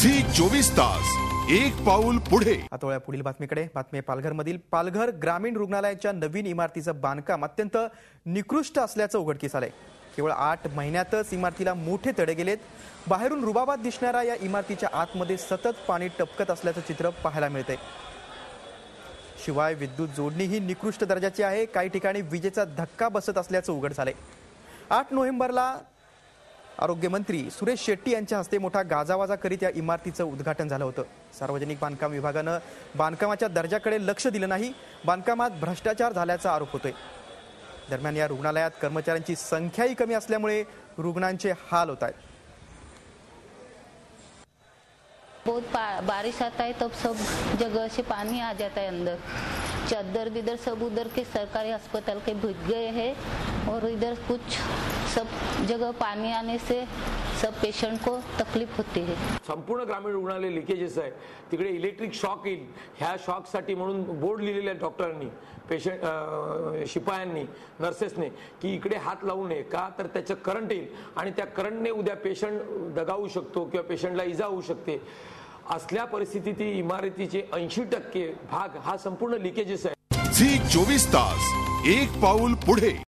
Zee 24 तास एक पाऊल पुढे। आता पुढील बातमीकडे। बातमी पालघरमधील पालघर ग्रामीण रुग्णालयाच्या नवीन इमारतीचं बांधकाम अत्यंत निकृष्ट असल्याचं उघडकीस आलंय। केवळ 8 महिन्यातच इमारतीला मोठे तडे गेलेत। बाहेरून रुबाबात दिसणाऱ्या या इमारतीच्या आतमध्ये सतत पाणी टपकत असल्याचं चित्र पाहायला मिळतंय। शिवाय विद्युत जोडणीही निकृष्ट दर्जाची आहे। काही ठिकाणी विजेचा धक्का बसत असल्याचं उघड झालंय। 8 नोव्हेंबरला आरोग्यमंत्री सुरेश शेट्टी यांच्या हस्ते मोठा गाजावाजा करीत या इमारतीचं उद्घाटन झालं होतं। सार्वजनिक बांधकाम विभागानं बांधकामाच्या दर्जाकडे लक्ष दिलं नाही। बांधकामात भ्रष्टाचार झाल्याचा आरोप होतोय। दरम्यान या रुग्णालयात कर्मचाऱ्यांची संख्याही कमी असल्यामुळे रुग्णांचे हाल होत आहेत। बहुत बारिश आता है तब सब जगह से पानी आ जाता है अंदर। चादर बिदर सब उधर के सरकारी अस्पताल के भीग गए हैं और इधर कुछ सब जगह पानी आने से सब पेशेंट को तकलीफ होती है। संपूर्ण ग्रामीण रुग्णालय लिकेजेस आहे। तिकडे इलेक्ट्रिक शॉक येईल ह्या शॉकसाठी म्हणून बोर्ड लिहिलेले डॉक्टरांनी, पेशंट शिपायांनी, नर्सेसने की इकडे हात लावू नये का तर त्याचं करंट येईल आणि त्या करंटने उद्या पेशंट दगावू शकतो किंवा पेशंटला इजा होऊ शकते। असल्या परिस्थितीत इमारतीचे 80% भाग हा संपूर्ण लिकेजेस आहे। झी 24 तास एक पाऊल पुढे।